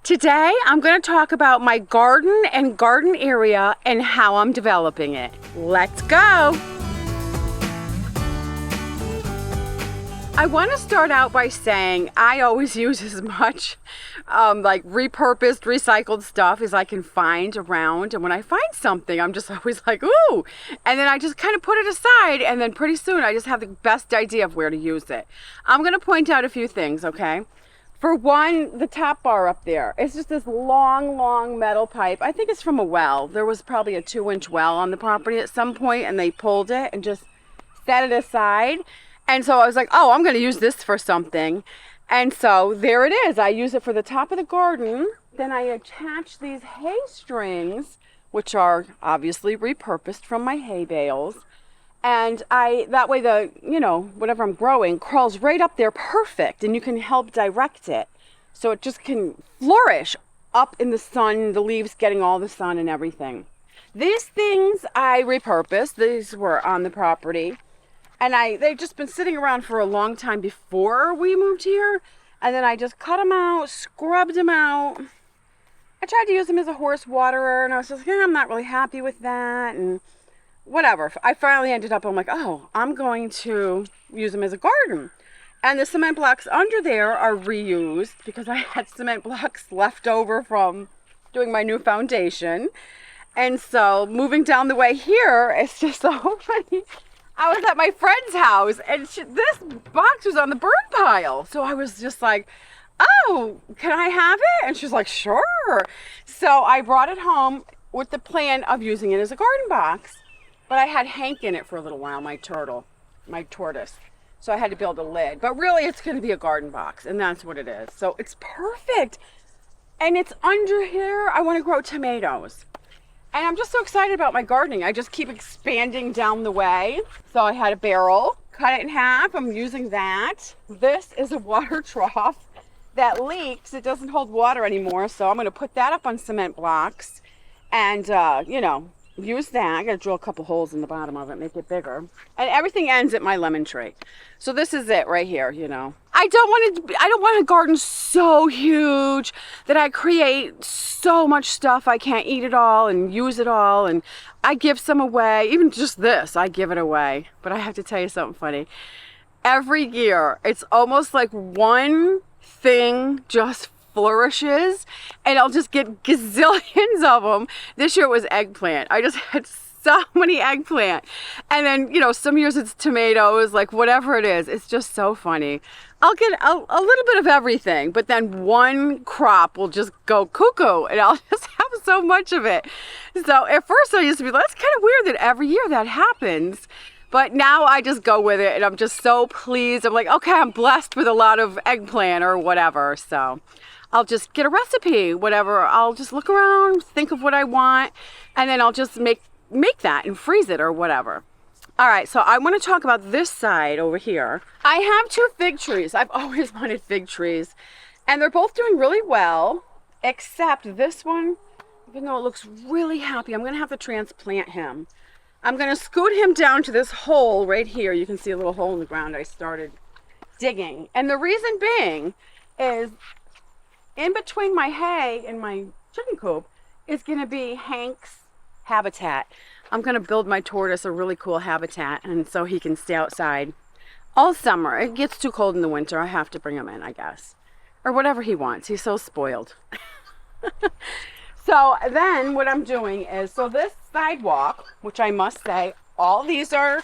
Today, I'm going to talk about my garden and garden area and how I'm developing it. Let's go! I want to start out by saying I always use as much like repurposed, recycled stuff as I can find around. And when I find something, I'm just always like, ooh! And then I just kind of put it aside, and then pretty soon I just have the best idea of where to use it. I'm going to point out a few things, okay? For one, the top bar up there, it's just this long metal pipe. I think it's from a well. There was probably a 2-inch well on the property at some point, and they pulled it and just set it aside. And so I was like, oh, I'm going to use this for something. And so there it is. I use it for the top of the garden. Then I attach these hay strings, which are obviously repurposed from my hay bales. And that way the, whatever I'm growing crawls right up there perfect, and you can help direct it. So it just can flourish up in the sun, the leaves getting all the sun and everything. These things I repurposed. These were on the property. And they've just been sitting around for a long time before we moved here. And then I just cut them out, scrubbed them out. I tried to use them as a horse waterer, and I was just like, I'm not really happy with that. And whatever. I finally ended up, I'm like, oh, I'm going to use them as a garden. And the cement blocks under there are reused because I had cement blocks left over from doing my new foundation. And so moving down the way here, it's just so funny. I was at my friend's house, and this box was on the burn pile. So I was just like, oh, can I have it? And she's like, sure. So I brought it home with the plan of using it as a garden box. But I had Hank in it for a little while, my tortoise. So I had to build a lid. But really, it's going to be a garden box, and that's what it is. So it's perfect. And it's under here. I want to grow tomatoes. And I'm just so excited about my gardening. I just keep expanding down the way. So I had a barrel, cut it in half. I'm using that. This is a water trough that leaks. It doesn't hold water anymore. So I'm going to put that up on cement blocks and, use that. I got to drill a couple holes in the bottom of it, make it bigger. And everything ends at my lemon tree. So this is it right here, I don't want a garden so huge that I create so much stuff I can't eat it all and use it all, and I give some away. Even just this, I give it away. But I have to tell you something funny. Every year, it's almost like one thing just flourishes, and I'll just get gazillions of them. This year it was eggplant. I just had so many eggplant. And then, some years it's tomatoes, like whatever it is. It's just so funny. I'll get a little bit of everything, but then one crop will just go cuckoo, and I'll just have so much of it. So at first I used to be like, that's kind of weird that every year that happens. But now I just go with it, and I'm just so pleased. I'm like, okay, I'm blessed with a lot of eggplant or whatever. So I'll just get a recipe, whatever. I'll just look around, think of what I want, and then I'll just make that and freeze it or whatever. All right, so I want to talk about this side over here. I have 2 fig trees. I've always wanted fig trees, and they're both doing really well, except this one, even though it looks really happy, I'm going to have to transplant him. I'm going to scoot him down to this hole right here. You can see a little hole in the ground I started digging. And the reason being is in between my hay and my chicken coop is going to be Hank's habitat. I'm going to build my tortoise a really cool habitat, and so he can stay outside all summer. It gets too cold in the winter. I have to bring him in, I guess. Or whatever he wants. He's so spoiled. So then what I'm doing is, so this sidewalk, which I must say, all these were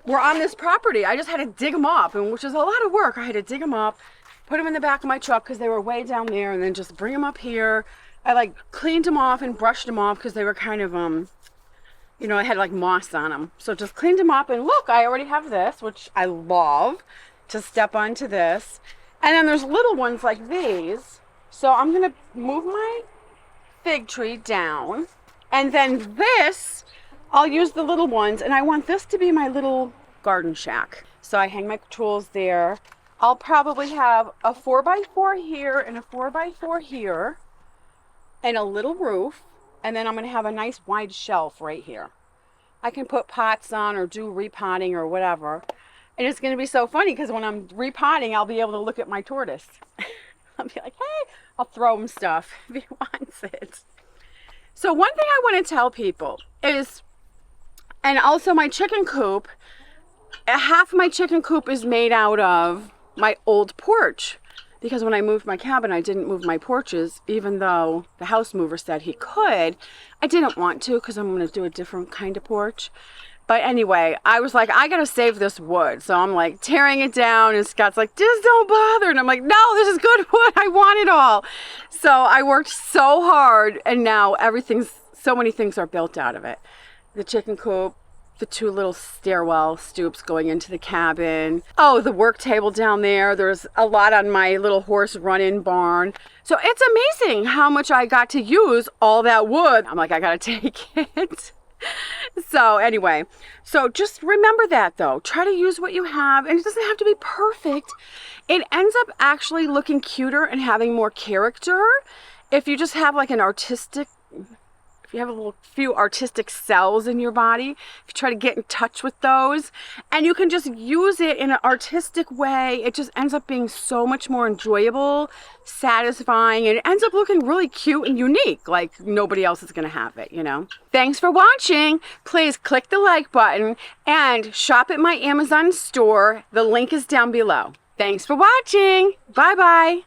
on this property. I just had to dig them up, and which is a lot of work. I had to dig them up, put them in the back of my truck because they were way down there, and then just bring them up here. I cleaned them off and brushed them off because they were kind of, I had like moss on them. So just cleaned them up, and look, I already have this, which I love to step onto this. And then there's little ones like these. So I'm going to move my fig tree down, and then this, I'll use the little ones, and I want this to be my little garden shack. So I hang my tools there. I'll probably have a 4x4 here and a 4x4 here, and a little roof, and then I'm going to have a nice wide shelf right here. I can put pots on or do repotting or whatever, and it's going to be so funny because when I'm repotting, I'll be able to look at my tortoise. I'll be like, hey, I'll throw him stuff if he wants it. So one thing I want to tell people is, and also my chicken coop, half my chicken coop is made out of my old porch. Because when I moved my cabin, I didn't move my porches, even though the house mover said he could. I didn't want to because I'm going to do a different kind of porch. But anyway, I was like, I got to save this wood. So I'm like tearing it down, and Scott's like, just don't bother. And I'm like, no, this is good wood. I want it all. So I worked so hard, and now so many things are built out of it. The chicken coop, the 2 little stairwell stoops going into the cabin. Oh, the work table down there. There's a lot on my little horse run-in barn. So it's amazing how much I got to use all that wood. I'm like, I gotta take it. So anyway, so just remember that though. Try to use what you have, and it doesn't have to be perfect. It ends up actually looking cuter and having more character if you just have like if you have a few artistic cells in your body, if you try to get in touch with those, and you can just use it in an artistic way, it just ends up being so much more enjoyable, satisfying, and it ends up looking really cute and unique, like nobody else is going to have it, you know? Thanks for watching. Please click the like button and shop at my Amazon store. The link is down below. Thanks for watching. Bye-bye.